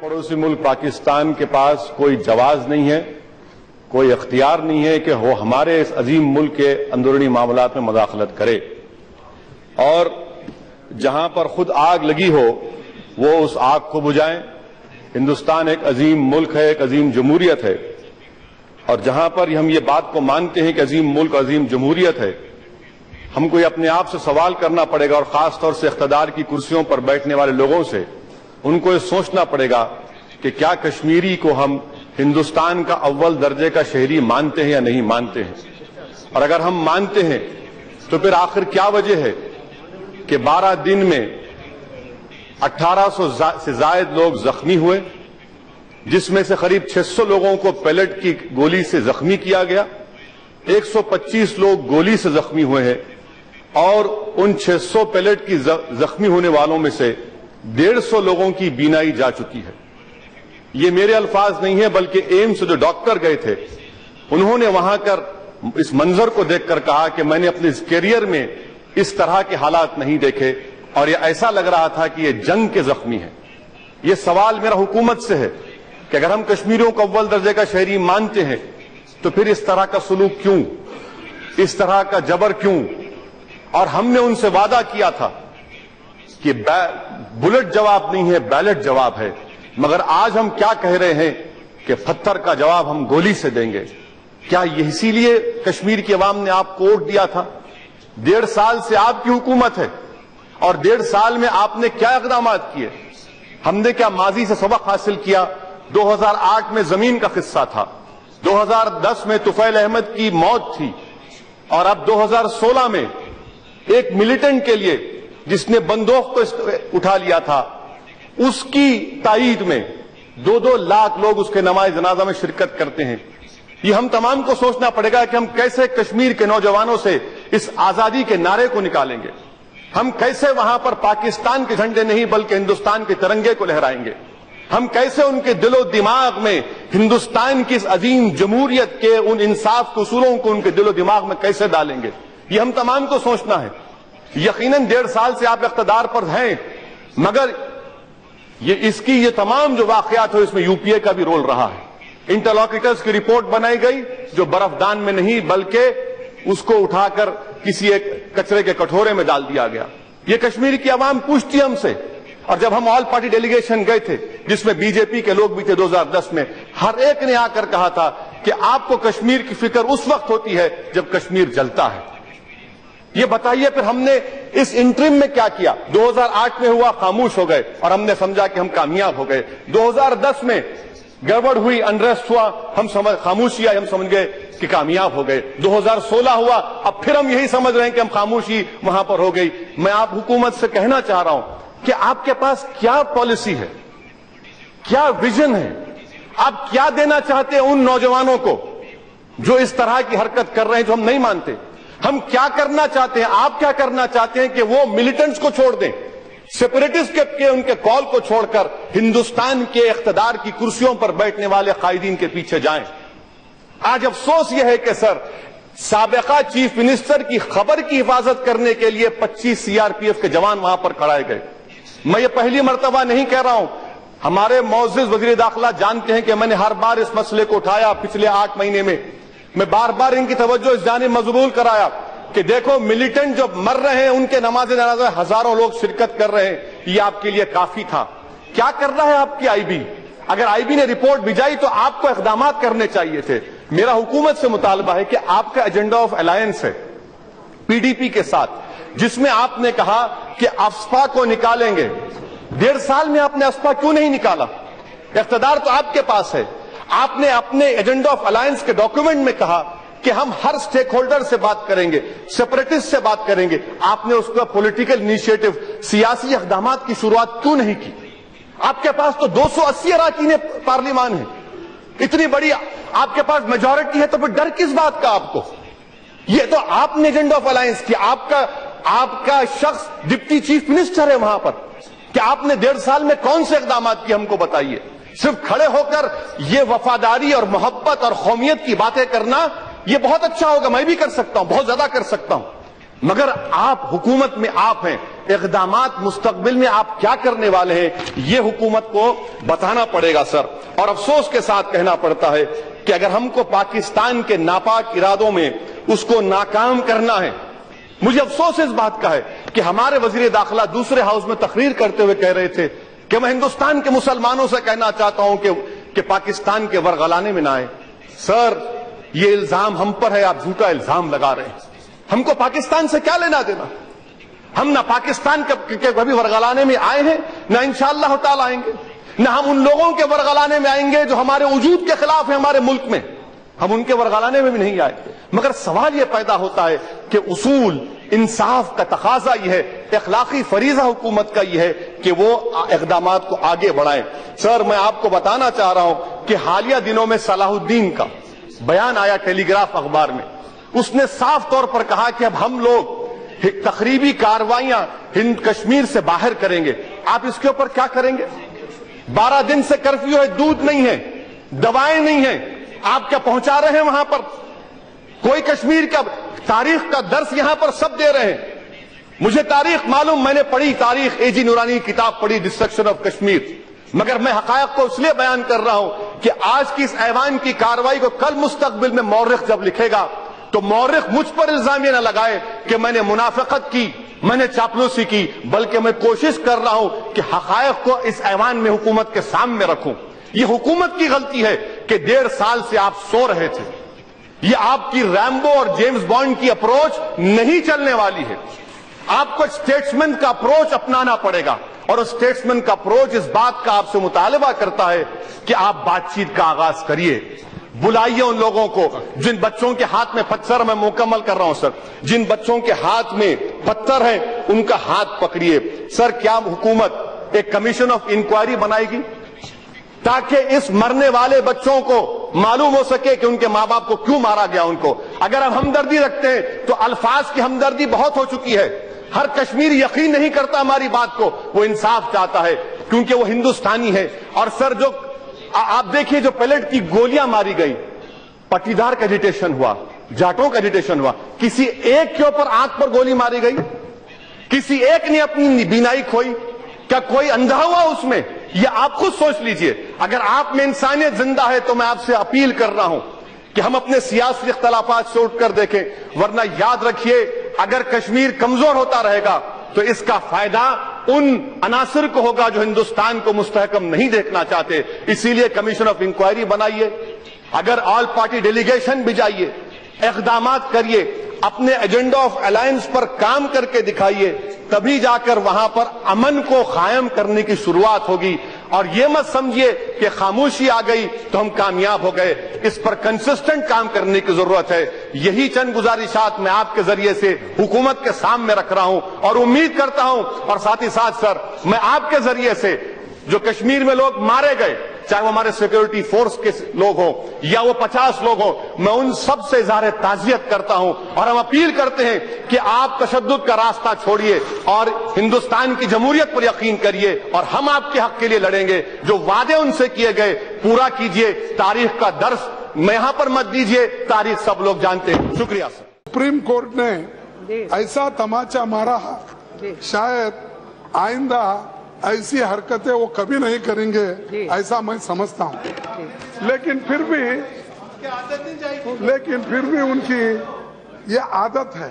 पड़ोसी मुल्क पाकिस्तान के पास कोई जवाज नहीं है, कोई इख्तियार नहीं है कि वो हमारे इस अजीम मुल्क के अंदरूनी मामलात में मुदाखलत करे और जहां पर खुद आग लगी हो वो उस आग को बुझाएं। हिंदुस्तान एक अजीम मुल्क है, एक अजीम जमहूरियत है और जहां पर हम ये बात को मानते हैं कि अजीम मुल्क अजीम जमहूरियत है, हमको ये अपने आप से सवाल करना पड़ेगा और खास तौर से इख्तिदार की कुर्सियों पर बैठने वाले लोगों से उनको ये सोचना पड़ेगा कि क्या कश्मीरी को हम हिंदुस्तान का अव्वल दर्जे का शहरी मानते हैं या नहीं मानते हैं। और अगर हम मानते हैं तो फिर आखिर क्या वजह है कि 12 दिन में 1800 से जायद लोग जख्मी हुए, जिसमें से करीब 600 लोगों को पेलेट की गोली से जख्मी किया गया, 125 लोग गोली से जख्मी हुए हैं और उन 600 पेलेट की जख्मी होने वालों में से 150 लोगों की बीनाई जा चुकी है। ये मेरे अल्फाज नहीं है बल्कि एम्स जो डॉक्टर गए थे उन्होंने वहां कर इस मंजर को देखकर कहा कि मैंने अपने कैरियर में इस तरह के हालात नहीं देखे और ये ऐसा लग रहा था कि ये जंग के जख्मी हैं। ये सवाल मेरा हुकूमत से है कि अगर हम कश्मीरियों को अव्वल दर्जे का शहरी मानते हैं तो फिर इस तरह का सलूक क्यों, इस तरह का जबर क्यों। और हमने उनसे वादा किया था कि बुलेट जवाब नहीं है, बैलेट जवाब है, मगर आज हम क्या कह रहे हैं कि पत्थर का जवाब हम गोली से देंगे। क्या ये इसीलिए कश्मीर की आवाम ने आपको वोट दिया था? 1.5 साल से आपकी हुकूमत है और 1.5 साल में आपने क्या इक़दाम किए? हमने क्या माजी से सबक हासिल किया? 2008 में जमीन का किस्सा था, 2010 में तुफैल अहमद की मौत थी और अब 2016 में एक मिलिटेंट के लिए जिसने बंदूक को उठा लिया था उसकी ताईद में 2-2 लाख लोग उसके नमाज जनाजा में शिरकत करते हैं। ये हम तमाम को सोचना पड़ेगा कि हम कैसे कश्मीर के नौजवानों से इस आजादी के नारे को निकालेंगे, हम कैसे वहां पर पाकिस्तान के झंडे नहीं बल्कि हिंदुस्तान के तिरंगे को लहराएंगे, हम कैसे उनके दिलो दिमाग में हिंदुस्तान की इस अजीम जमहूरियत के उन इंसाफ के उसूलों को उनके दिलो दिमाग में कैसे डालेंगे, ये हम तमाम को सोचना है। यकीनन 1.5 साल से आप इख्तिदार पर हैं, मगर ये तमाम जो वाकयात हो इसमें यूपीए का भी रोल रहा है। इंटरलॉक्यूटर्स की रिपोर्ट बनाई गई जो बर्फदान में नहीं बल्कि उसको उठाकर किसी एक कचरे के कटोरे में डाल दिया गया। ये कश्मीर की आवाम पूछती हमसे और जब हम ऑल पार्टी डेलीगेशन गए थे जिसमें बीजेपी के लोग भी थे 2010 में, हर एक ने आकर कहा था कि आपको कश्मीर की फिक्र उस वक्त होती है जब कश्मीर जलता है। ये बताइए फिर हमने इस इंटरिम में क्या किया? 2008 में हुआ, खामोश हो गए और हमने समझा कि हम कामयाब हो गए। 2010 में गड़बड़ हुई, अनरेस्ट हुआ, हम खामोशी आई, हम समझ गए कि कामयाब हो गए। 2016 हुआ, अब फिर हम यही समझ रहे हैं कि हम खामोशी वहां पर हो गई। मैं आप हुकूमत से कहना चाह रहा हूं कि आपके पास क्या पॉलिसी है, क्या विजन है, आप क्या देना चाहते हैं उन नौजवानों को जो इस तरह की हरकत कर रहे हैं जो हम नहीं मानते। हम क्या करना चाहते हैं, आप क्या करना चाहते हैं कि वो मिलिटेंट्स को छोड़ दें, सेपरेटिस्ट के उनके कॉल को छोड़कर हिंदुस्तान के इख्तिदार की कुर्सियों पर बैठने वाले कायदीन के पीछे जाएं। आज अफसोस यह है कि सर साबिका चीफ मिनिस्टर की खबर की हिफाजत करने के लिए 25 सीआरपीएफ के जवान वहां पर खड़ाए गए। मैं ये पहली मर्तबा नहीं कह रहा हूं, हमारे मौजूद वजीर दाखिला जानते हैं कि मैंने हर बार इस मसले को उठाया। पिछले 8 महीने में मैं बार बार इनकी तवज्जो इस जानिब मजबूर कराया कि देखो मिलिटेंट जो मर रहे हैं उनके नमाज जनाजा हजारों लोग शिरकत कर रहे हैं, ये आपके लिए काफी था। क्या कर रहा है आपकी आईबी? अगर आईबी ने रिपोर्ट भिजाई तो आपको इक़दाम करने चाहिए थे। मेरा हुकूमत से मुतालबा है कि आपका एजेंडा ऑफ अलायंस है पीडीपी के साथ, जिसमें आपने कहा कि अफस्पा को निकालेंगे। 1.5 साल में आपने अफस्पा क्यों नहीं निकाला? इख्तिदार तो आपके पास है। आपने अपने एजेंडा ऑफ अलायंस के डॉक्यूमेंट में कहा कि हम हर स्टेक होल्डर से बात करेंगे, सेपरेटिस्ट से बात करेंगे। आपने उसका पॉलिटिकल इनिशिएटिव, सियासी इक़दाम की शुरुआत क्यों नहीं की? आपके पास तो 280 अरकान पार्लियामान है, इतनी बड़ी आपके पास मेजॉरिटी है, तो फिर डर किस बात का आपको? ये तो आपने एजेंडा ऑफ अलायंस किया, आपका शख्स डिप्टी चीफ मिनिस्टर है वहां पर, कि आपने 1.5 साल में कौन से इक़दाम किए हमको बताइए। सिर्फ खड़े होकर ये वफादारी और मोहब्बत और कौमियत की बातें करना ये बहुत अच्छा होगा, मैं भी कर सकता हूं, बहुत ज्यादा कर सकता हूं, مگر آپ حکومت میں آپ ہیں، اقدامات مستقبل میں آپ کیا کرنے والے ہیں یہ حکومت کو بتانا پڑے گا سر۔ اور افسوس کے ساتھ کہنا پڑتا ہے کہ اگر ہم کو پاکستان کے ناپاک ارادوں میں اس کو ناکام کرنا ہے، مجھے افسوس اس بات کا ہے کہ ہمارے وزیر داخلہ دوسرے ہاؤس میں تقریر کرتے ہوئے کہہ رہے تھے کہ میں ہندوستان کے مسلمانوں سے کہنا چاہتا ہوں کہ پاکستان کے ورغلانے میں نہ آئے۔ سر، یہ الزام ہم پر ہے، آپ جھوٹا الزام لگا رہے ہیں۔ ہم کو پاکستان سے کیا لینا دینا؟ ہم نہ پاکستان کے کبھی ورغلانے میں آئے ہیں، نہ انشاءاللہ تعالی آئیں گے، نہ ہم ان لوگوں کے ورغلانے میں آئیں گے جو ہمارے وجود کے خلاف ہیں ہمارے ملک میں، ہم ان کے ورغلانے میں بھی نہیں آئے۔ مگر سوال یہ پیدا ہوتا ہے کہ اصول انصاف کا تقاضا یہ ہے، اخلاقی فریضہ حکومت کا یہ ہے کہ وہ اقدامات کو آگے بڑھائیں۔ سر، میں آپ کو بتانا چاہ رہا ہوں کہ حالیہ دنوں میں صلاح الدین کا بیان آیا ٹیلی گراف اخبار میں، اس نے صاف طور پر کہا کہ اب ہم لوگ تخریبی کارروائیاں ہند کشمیر سے باہر کریں گے۔ آپ اس کے اوپر کیا کریں گے؟ 12 دن سے کرفیو ہے، دودھ نہیں ہے، دوائیں نہیں ہیں، آپ کیا پہنچا رہے ہیں وہاں پر؟ کوئی کشمیر کا تاریخ کا درس یہاں پر سب دے رہے ہیں۔ مجھے تاریخ معلوم، میں نے پڑھی تاریخ، اے جی نورانی کی کتاب پڑھی ڈسٹرکشن آف کشمیر، مگر میں حقائق کو اس لیے بیان کر رہا ہوں کہ آج کی اس ایوان کی کارروائی کو کل مستقبل میں مورخ جب لکھے گا تو مورخ مجھ پر الزامیہ نہ لگائے کہ میں نے منافقت کی، میں نے چاپلوسی کی، بلکہ میں کوشش کر رہا ہوں کہ حقائق کو اس ایوان میں حکومت کے سامنے رکھوں۔ یہ حکومت کی غلطی ہے کہ 1.5 سال سے آپ سو رہے تھے۔ یہ آپ کی ریمبو اور جیمز بانڈ کی اپروچ نہیں چلنے والی ہے۔ آپ کو اسٹیٹسمین کا اپروچ اپنانا پڑے گا، اور اسٹیٹسمین کا اپروچ اس بات کا آپ سے مطالبہ کرتا ہے کہ آپ بات چیت کا آغاز کریے، بلائیے ان لوگوں کو جن بچوں کے ہاتھ میں پتھر، میں مکمل کر رہا ہوں سر، جن بچوں کے ہاتھ میں پتھر ہیں ان کا ہاتھ پکڑیے۔ سر، کیا حکومت ایک کمیشن آف انکوائری بنائے گی تاکہ اس مرنے والے بچوں کو معلوم ہو سکے کہ ان کے ماں باپ کو کیوں مارا گیا ان کو؟ اگر ہم ہمدردی رکھتے ہیں تو الفاظ کی ہمدردی بہت ہو چکی ہے، ہر کشمیری یقین نہیں کرتا ہماری بات کو، وہ انصاف چاہتا ہے کیونکہ وہ ہندوستانی ہے۔ اور سر، جو آپ دیکھیے جو پیلٹ کی گولیاں ماری گئی، پٹیدار کا ایجیٹیشن ہوا، جاٹوں کا ایجیٹیشن ہوا، کسی ایک کے اوپر آنکھ پر گولی ماری گئی؟ کسی ایک نے اپنی بینائی کھوئی؟ کیا کوئی اندھا ہوا اس میں؟ یہ آپ خود سوچ لیجئے۔ اگر آپ میں انسانیت زندہ ہے تو میں آپ سے اپیل کر رہا ہوں کہ ہم اپنے سیاسی اختلافات سے اٹھ کر دیکھیں، ورنہ یاد رکھیے اگر کشمیر کمزور ہوتا رہے گا تو اس کا فائدہ ان عناصر کو ہوگا جو ہندوستان کو مستحکم نہیں دیکھنا چاہتے۔ اسی لیے کمیشن آف انکوائری بنائیے، اگر آل پارٹی ڈیلیگیشن بھی جائیے، اقدامات کریے، اپنے ایجنڈا آف الائنس پر کام کر کے دکھائیے، تبھی جا کر وہاں پر امن کو قائم کرنے کی شروعات ہوگی۔ اور یہ مت سمجھیے کہ خاموشی آ گئی تو ہم کامیاب ہو گئے، اس پر کنسسٹنٹ کام کرنے کی ضرورت ہے۔ یہی چند گزارشات میں آپ کے ذریعے سے حکومت کے سامنے رکھ رہا ہوں، اور امید کرتا ہوں، اور ساتھ ہی ساتھ سر میں آپ کے ذریعے سے جو کشمیر میں لوگ مارے گئے، چاہے وہ ہمارے سیکورٹی فورس کے لوگ ہوں یا وہ 50 لوگ ہوں، میں ان سب سے اظہار تعزیت کرتا ہوں، اور ہم اپیل کرتے ہیں کہ آپ تشدد کا راستہ چھوڑیے اور ہندوستان کی جمہوریت پر یقین کریے، اور ہم آپ کے حق کے لیے لڑیں گے۔ جو وعدے ان سے کیے گئے پورا کیجیے، تاریخ کا درس میں یہاں پر مت دیجیے، تاریخ سب لوگ جانتے ہیں۔ شکریہ سر۔ سپریم کورٹ نے ایسا تماچا مارا، شاید آئندہ ایسی حرکتیں وہ کبھی نہیں کریں گے، ایسا میں سمجھتا ہوں۔ لیکن پھر بھی ان کی یہ عادت ہے